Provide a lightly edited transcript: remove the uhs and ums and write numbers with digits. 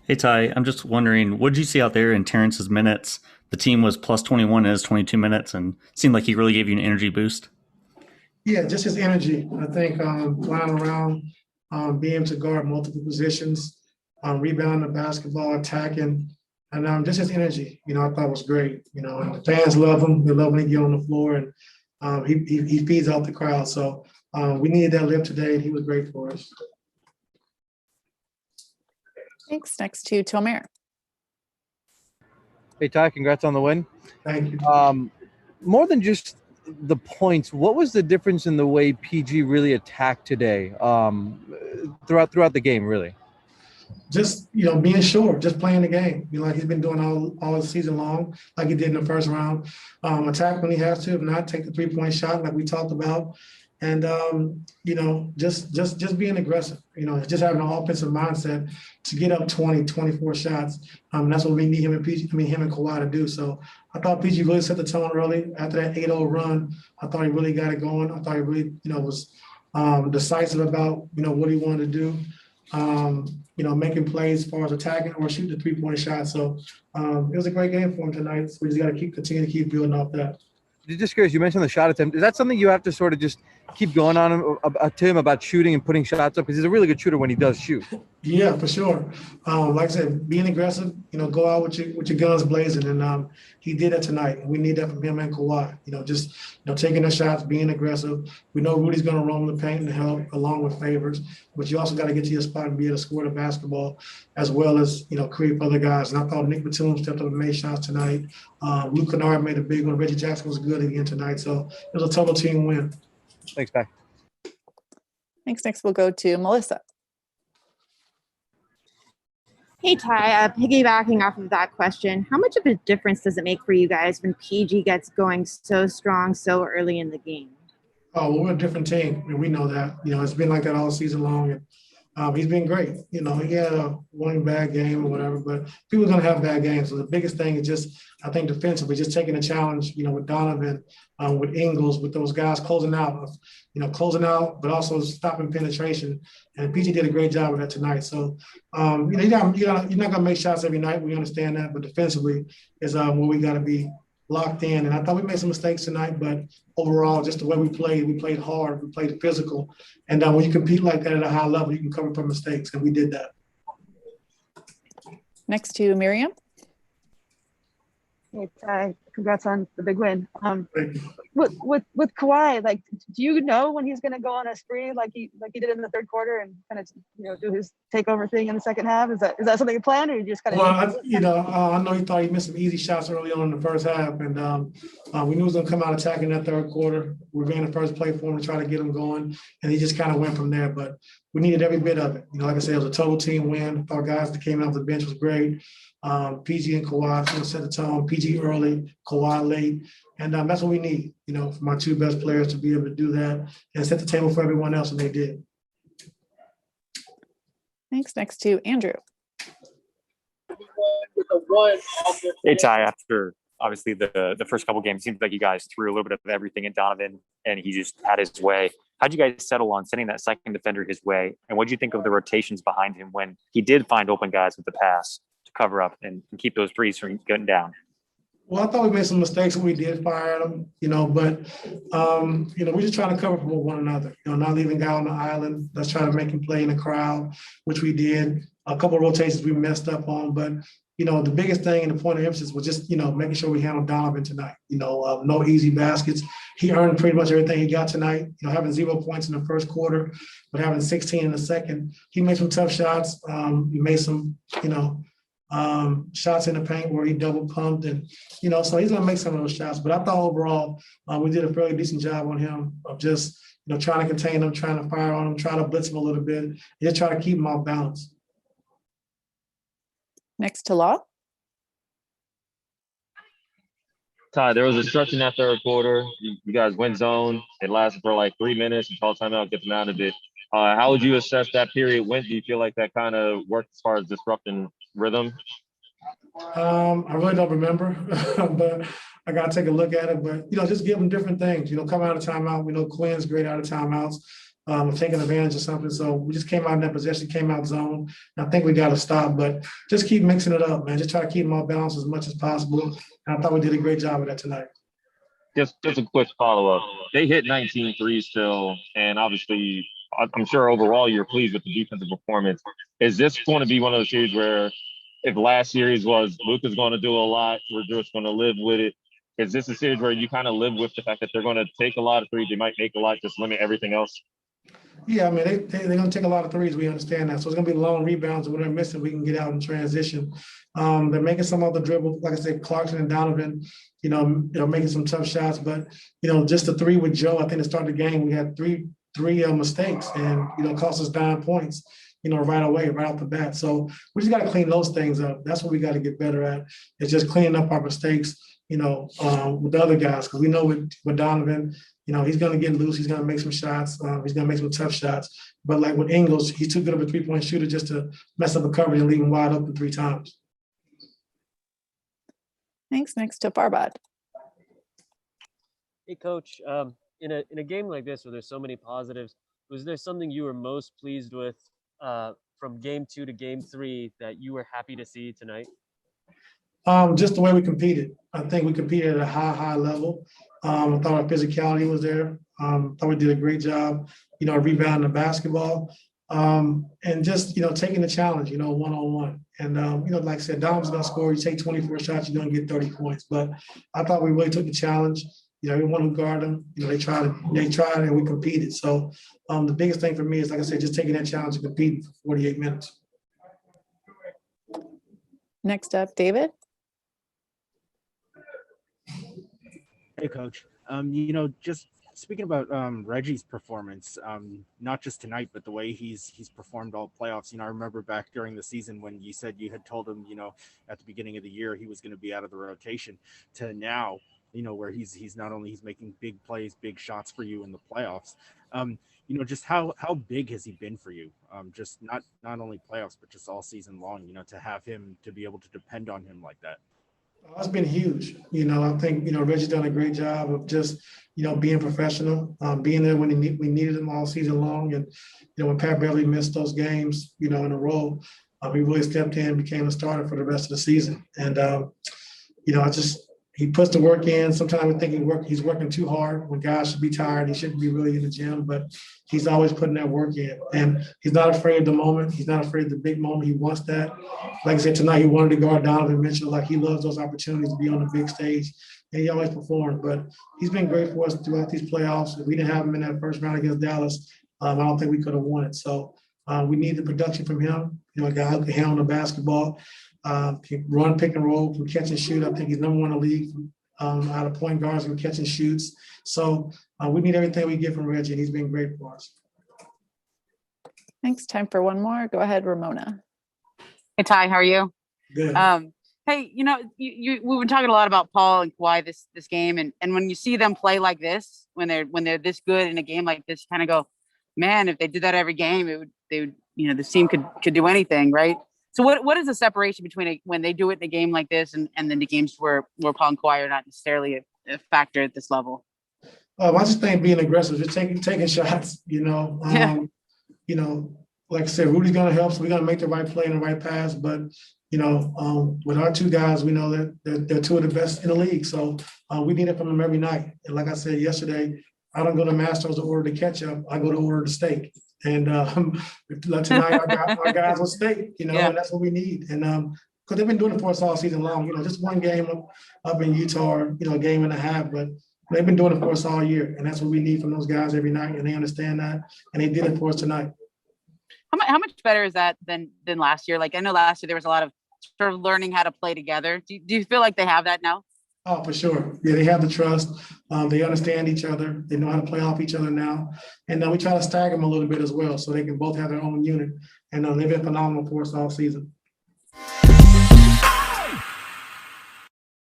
Hey Ty, I'm just wondering, what did you see out there in Terrence's minutes? The team was plus 21 in his 22 minutes and seemed like he really gave you an energy boost. Yeah, just his energy. I think flying around, being able to guard multiple positions, rebounding the basketball, attacking, and just his energy. I thought was great. And the fans love him. They love when he get on the floor, and he feeds out the crowd. So we needed that lift today, and he was great for us. Thanks. Next to Tomer. Hey, Ty, congrats on the win. Thank you. More than just the points, what was the difference in the way PG really attacked today throughout the game, really? Just being sure, just playing the game. Like he's been doing all season long, like he did in the first round. Attack when he has to, if not, take the 3-point shot, like we talked about. And just being aggressive. Just having an offensive mindset to get up 20, 24 shots. That's what we need him and him and Kawhi to do. So I thought PG really set the tone early after that 8-0 run. I thought he really got it going. I thought he really, was decisive about what he wanted to do. Making plays as far as attacking or shooting the 3-point shot. So it was a great game for him tonight. So we just got to continue to keep building off that. Just curious, you mentioned the shot attempt. Is that something you have to sort of just keep going on to him about shooting and putting shots up? Because he's a really good shooter when he does shoot. Yeah, for sure. Like I said, being aggressive, go out with your guns blazing. And he did that tonight. We need that from him and Kawhi. Just taking the shots, being aggressive. We know Rudy's going to roam the paint and help along with Favors. But you also got to get to your spot and be able to score the basketball as well as, create for other guys. And I thought Nick Batum stepped up and made shots tonight. Luke Kennard made a big one. Reggie Jackson was good again tonight. So it was a total team win. Thanks, Pat. Thanks. Next, we'll go to Melissa. Hey, Ty, piggybacking off of that question, how much of a difference does it make for you guys when PG gets going so strong so early in the game? Oh, well, we're a different team. We know that. It's been like that all season long. And he's been great. He had one bad game or whatever, but people are going to have bad games. So the biggest thing is just, I think, defensively, just taking a challenge, with Donovan, with Ingles, with those guys closing out, but also stopping penetration. And PG did a great job of that tonight. So, you're not going to make shots every night. We understand that, but defensively is where we got to be locked in. And I thought we made some mistakes tonight, but overall, just the way we played hard, we played physical. And when you compete like that at a high level, you can cover for mistakes, and we did that. Next to Miriam. Hey, congrats on the big win. With Kawhi, do you know when he's going to go on a spree like he did in the third quarter and kind of do his takeover thing in the second half? Is that something you planned, or you just kind of? Well, I know he thought he missed some easy shots early on in the first half, and we knew he was going to come out attacking that third quarter. We ran the first play for him to try to get him going, and he just kind of went from there. But we needed every bit of it. Like I said, it was a total team win. Our guys that came off the bench was great. PG and Kawhi set the tone. PG early, Kawhi late, and that's what we need. For my two best players to be able to do that and set the table for everyone else, and they did. Thanks. Next to Andrew. Hey Ty, after obviously the first couple games, it seems like you guys threw a little bit of everything at Donovan, and he just had his way. How'd you guys settle on sending that second defender his way? And what did you think of the rotations behind him when he did find open guys with the pass to cover up and keep those threes from getting down? Well, I thought we made some mistakes when we did fire at them, but we're just trying to cover for one another, not leaving guy on the island. Let's try to make him play in the crowd, which we did. A couple of rotations we messed up on, but the biggest thing and the point of emphasis was just, making sure we handled Donovan tonight. No easy baskets. He earned pretty much everything he got tonight, having 0 points in the first quarter, but having 16 in the second. He made some tough shots. He made some, shots in the paint where he double pumped, and so he's gonna make some of those shots. But I thought overall we did a fairly decent job on him of just trying to contain him, trying to fire on him, trying to blitz him a little bit, and just try to keep him off balance. Next to Law. Ty, there was a stretch in that third quarter. You guys went zone. It lasted for like 3 minutes. You called timeout, get them out of it. How would you assess that period? When do you feel like that kind of worked as far as disrupting rhythm? I really don't remember, but I got to take a look at it. But, just give them different things. Come out of timeout. We know Quinn's great out of timeouts. taking advantage of something. So we just came out in that possession, came out zone. And I think we got to stop, but just keep mixing it up, man. Just try to keep them all balanced as much as possible. And I thought we did a great job of that tonight. Just a quick follow-up. They hit 19 threes still, and obviously I'm sure overall you're pleased with the defensive performance. Is this going to be one of those series where if last series was Luka's going to do a lot, we're just going to live with it? Is this a series where you kind of live with the fact that they're going to take a lot of threes, they might make a lot, just limit everything else? Yeah, I mean, they're going to take a lot of threes. We understand that. So it's going to be long rebounds. And when they're missing, we can get out and transition. They're making some other dribble. Like I said, Clarkson and Donovan, they're making some tough shots. But, just the three with Joe, I think to start the game, we had three mistakes and, cost us 9 points, right away, right off the bat. So we just got to clean those things up. That's what we got to get better at. It's just cleaning up our mistakes, with the other guys. Because we know with Donovan, he's going to get loose. He's going to make some shots. He's going to make some tough shots. But like with Ingles, he's too good of a three-point shooter just to mess up a coverage and leave him wide open 3 times. Thanks. Next to Farbad. Hey, Coach. In a game like this where there's so many positives, was there something you were most pleased with from game 2 to game 3 that you were happy to see tonight? Just the way we competed. I think we competed at a high level. I thought our physicality was there. Thought we did a great job, rebounding the basketball. And just, taking the challenge, one-on-one. And, like I said, Dom's going to score. You take 24 shots, you're going to get 30 points. But I thought we really took the challenge. Everyone who guarded them, they tried and we competed. So the biggest thing for me is, like I said, just taking that challenge and competing for 48 minutes. Next up, David. Hey, Coach. Just speaking about Reggie's performance, not just tonight, but the way he's performed all playoffs. I remember back during the season when you said you had told him, at the beginning of the year he was going to be out of the rotation, to now, where he's not only he's making big plays, big shots for you in the playoffs. Just how big has he been for you? Just not only playoffs, but just all season long. To have him, to be able to depend on him like that. It's been huge. I think, Reggie's done a great job of just, being professional, being there when we needed him all season long. And, when Pat Beverly missed those games, in a row, he really stepped in, became a starter for the rest of the season. And, he puts the work in. Sometimes I think he's working too hard when guys should be tired. He shouldn't be really in the gym, but he's always putting that work in. And he's not afraid of the moment. He's not afraid of the big moment. He wants that. Like I said, tonight he wanted to guard Donovan Mitchell. Like, he loves those opportunities to be on the big stage, and he always performed. But he's been great for us throughout these playoffs. If we didn't have him in that first round against Dallas, I don't think we could have won it. So we need the production from him. A guy who can handle the basketball. Can run pick and roll, can catch and shoot. I think he's number 1 in the league out of point guards who catch and shoots. So we need everything we get from Reggie, and he's been great for us. Thanks. Time for one more. Go ahead, Ramona. Hey, Ty, how are you? Good. Hey, we've been talking a lot about Paul and Kawhi this game, and when you see them play like this, when they're this good in a game like this, you kind of go, man, if they did that every game, this team could do anything, right? So what is the separation between when they do it in a game like this and then the games where Paul and Kawhi are not necessarily a factor at this level? I just think being aggressive, just taking shots, Yeah. Like I said, Rudy's going to help, so we're going to make the right play and the right pass. But, with our 2 guys, we know that they're 2 of the best in the league. So we need it from them every night. And like I said yesterday, I don't go to Mastro's to order the ketchup. I go to order the steak. And tonight our guys will steak, Yeah. And that's what we need. And because they've been doing it for us all season long, just one game up in Utah, a game and a half, but they've been doing it for us all year. And that's what we need from those guys every night. And they understand that. And they did it for us tonight. How much better is that than last year? Like, I know last year there was a lot of sort of learning how to play together. Do you feel like they have that now? Oh, for sure. Yeah, they have the trust. They understand each other. They know how to play off each other now. And we try to stagger them a little bit as well so they can both have their own unit. And they've been phenomenal for us all season.